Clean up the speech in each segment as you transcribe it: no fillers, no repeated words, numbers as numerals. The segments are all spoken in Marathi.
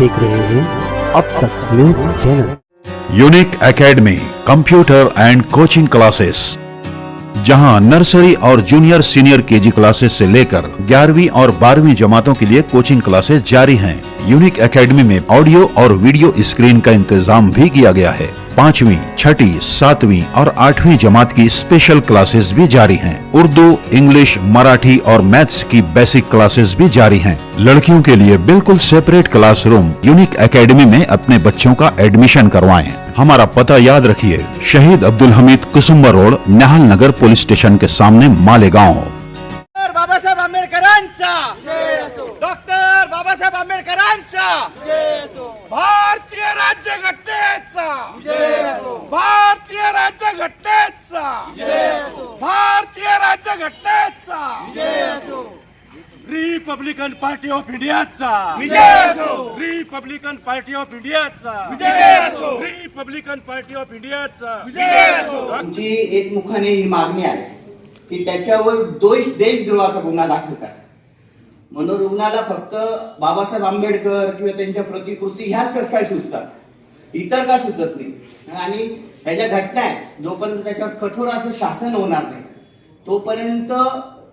देख रहे हैं अब तक news channel. Unique academy computer end coaching classes, जहां नर्सरी और जूनियर सीनियर केजी क्लासेस से लेकर 11वीं और 12वीं जमातों के लिए कोचिंग क्लासेस जारी हैं। यूनिक एकेडमी में ऑडियो और वीडियो स्क्रीन का इंतजाम भी किया गया है। 5वीं, 6ठी, 7वीं और 8वीं जमात की स्पेशल क्लासेस भी जारी हैं। उर्दू, इंग्लिश, मराठी और मैथ्स की बेसिक क्लासेस भी जारी हैं। लड़कियों के लिए बिल्कुल सेपरेट क्लासरूम। यूनिक एकेडमी में अपने बच्चों का एडमिशन करवाएं। हमारा पता याद रखिए, शहीद अब्दुल हमीद कुसुम्बर रोड, निहाल नगर पुलिस स्टेशन के सामने, मालेगांव। बाबासाहेब आंबेडकरांचा डॉक्टर बाबासाहेब आंबेडकरांचा भारतीय राज्यघटनेचा भारतीय राज्यघटनेचा भारतीय राज्यघटनेचा रिपब्लिकन पार्टी ऑफ इंडियाचा रिपब्लिकन पार्टी ऑफ इंडियाचा रिपब्लिकन पार्टी ऑफ इंडियाचा आमची एकमुखाने ही मागणी आहे की त्याच्यावर देशद्रोहाचा गुन्हा दाखल करा म्हणून रुग्णाला फक्त बाबासाहेब आंबेडकर किंवा त्यांच्या प्रतिकृती ह्याच कसं काय सुचतात, इतर का सुचत नाही. आणि ह्याच्या घटना आहेत, जोपर्यंत त्याच्यावर कठोर असं शासन होणार नाही तोपर्यंत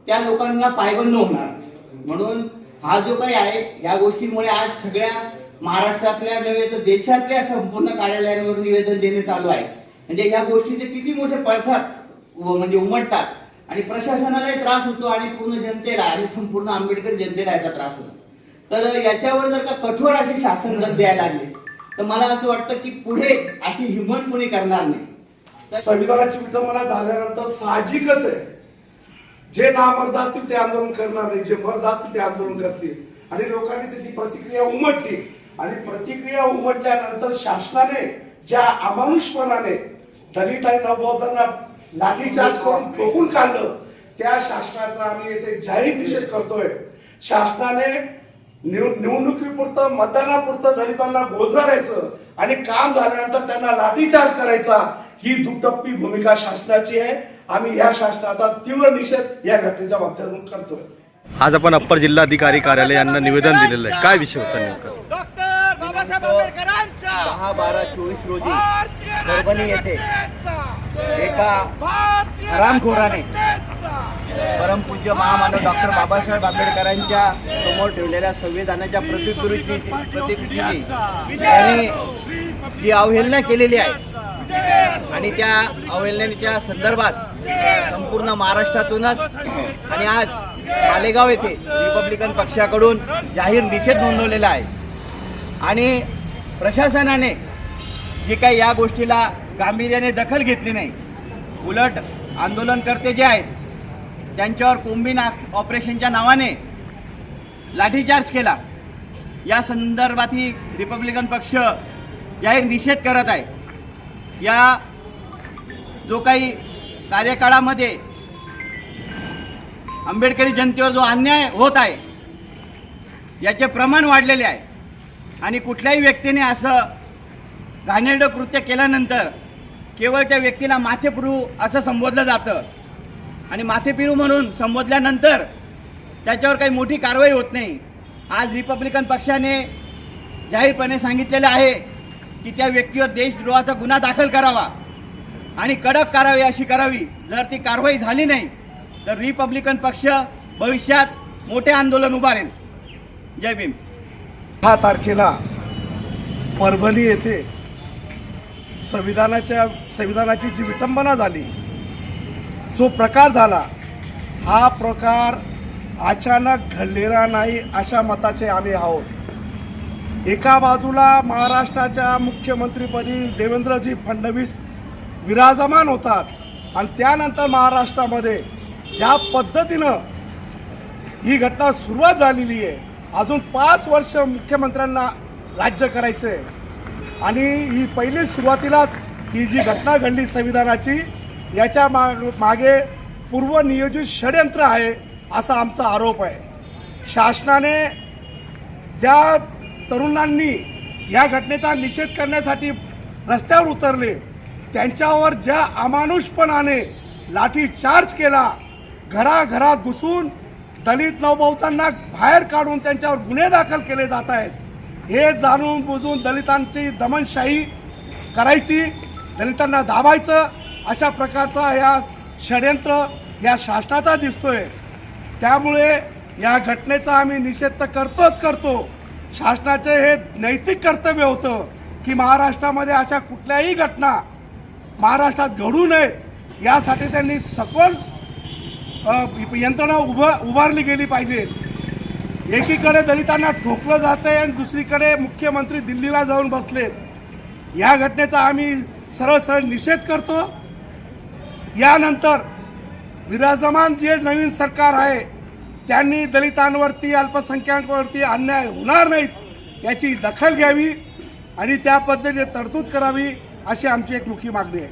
त्या लोकांना पायबंद होणार नाही. म्हणून हा जो काही आहे या गोष्टीमुळे आज सगळ्या महाराष्ट्रातल्या नव्हे तर देशातल्या संपूर्ण कार्यालयांवर निवेदन देणे चालू आहे. म्हणजे ह्या गोष्टीचे किती मोठे पडसाद म्हणजे उमटतात आणि प्रशासनालाही त्रास होतो आणि पूर्ण जनतेला आणि संपूर्ण आंबेडकर जनतेला याचा त्रास होतो. तर याच्यावर जर का कठोर असे शासन जर द्यायला लागले तर मला असं वाटतं की पुढे अशी हिंमत कोणी करणार नाही. संविधानाची विटंबना झाल्यानंतर साहजिकच आहे, जे नामर्द असतील ते आंदोलन करणार नाही, जे मर्द असतील ते आंदोलन करतील. आणि लोकांनी त्याची प्रतिक्रिया उमटली आणि प्रतिक्रिया उमटल्यानंतर शासनाने ज्या अमानुषपणाने दलित आणि नवबौद्धांना लाठीचार्ज करून ठोकून काढलं त्या शासनाचा आम्ही येथे जाहीर निषेध करतोय. शासनाने निवडणुकीपुरतं मतदानापुरतं दलितांना गोंधळायचं आणि काम झाल्यानंतर त्यांना लाठीचार्ज करायचा, ही दुटप्पी भूमिका शासनाची आहे. आम्ही या शासनाचा तीव्र निषेध या घटनेच्या माध्यमातून करतोय. आज आपण अप्पर जिल्हाधिकारी कार्यालय यांना निवेदन दिलेलं आहे, काय विषय होता नेमका? डॉक्टर बाबासाहेब आंबेडकरांचा 10/12/24 रोजी परभणी येथे एका हरामखोराने परमपूज्य महामानव डॉक्टर बाबासाहेब आंबेडकरांच्या समोर ठेवलेल्या संविधानाच्या प्रतिकृतीची त्यांनी जी अवहेलना केलेली आहे आणि त्या अवहेलनेच्या संदर्भात संपूर्ण महाराष्ट्रातूनच आणि आज मालेगाव येथे रिपब्लिकन पक्षाकडून जाहीर निषेध नोंदवलेला आहे. आणि प्रशासनाने जे काही या गोष्टीला गांभीर्याने दखल घेतली नाही, उलट आंदोलनकर्ते जे आहेत त्यांच्यावर कोम्बिन ऑपरेशनच्या नावाने लाठीचार्ज केला. या संदर्भातही रिपब्लिकन पक्ष जाहीर निषेध करत आहे. या जो काही कार्यकाळामध्ये आंबेडकरी जनतेवर जो अन्याय होत आहे याचे प्रमाण वाढलेले आहे आणि कुठल्याही व्यक्तीने असं घाणेरडं कृत्य केल्यानंतर केवळ त्या व्यक्तीला माथेपिरू असं संबोधलं जातं आणि माथेपिरू म्हणून संबोधल्यानंतर त्याच्यावर काही मोठी कारवाई होत नाही. आज रिपब्लिकन पक्षाने जाहीरपणे सांगितलेलं आहे की त्या व्यक्तीवर देशद्रोहाचा गुन्हा दाखल करावा आणि कडक कारवाई अशी करावी. जर ती कारवाई झाली नाही तर रिपब्लिकन पक्ष भविष्यात मोठे आंदोलन उभारेल. जय भीम. 10 तारखेला परभणी येथे संविधानाची जी विटंबना झाली, जो प्रकार झाला, हा प्रकार अचानक घडलेला नाही अशा मताचे आम्ही आहोत. एका बाजूला महाराष्ट्राच्या मुख्यमंत्रीपदी देवेंद्रजी फडणवीस विराजमान होतात आणि त्यानंतर महाराष्ट्रामध्ये ज्या पद्धतीनं ही घटना सुरुवात झालेली आहे, अजून 5 वर्ष मुख्यमंत्र्यांना राज्य करायचं आहे आणि ही पहिली सुरुवातीलाच ही जी घटना घडली संविधानाची, याच्या मागे पूर्वनियोजित षडयंत्र आहे असा आमचा आरोप आहे. शासनाने ज्या तरुणांनी या घटनेचा निषेध करण्यासाठी रस्त्यावर उतरले त्यांच्यावर ज्या अमानुषपणाने लाठीचार्ज केला, घराघरात घुसून दलित नवबौद्धांना बाहेर काढून त्यांच्यावर गुन्हे दाखल केले जात आहेत, हे जाणून बुजून दलितांची दमनशाही करायची, दलितांना दाबायचं, अशा प्रकारचा या षडयंत्र या शासनाचा दिसतोय. त्यामुळे या घटनेचा आम्ही निषेध तर करतो. शासनाचे हे नैतिक कर्तव्य होतं की महाराष्ट्रामध्ये अशा कुठल्याही घटना महाराष्ट्रात घडू नयेत, यासाठी त्यांनी सखोल यंत्रणा उभारली गेली पाहिजे. एकीकडे दलितांना ठोकलं जातंय आणि दुसरीकडे मुख्यमंत्री दिल्लीला जाऊन बसलेत. या घटनेचा आम्ही सरळ निषेध करतो. यानंतर विराजमान जे नवीन सरकार आहे त्यांनी दलितांवरती, अल्पसंख्याकांवरती अन्याय होणार नाहीत याची दखल घ्यावी आणि त्या पद्धतीने तरतूद करावी, अशी आमची एक मुख्य मागणी आहे.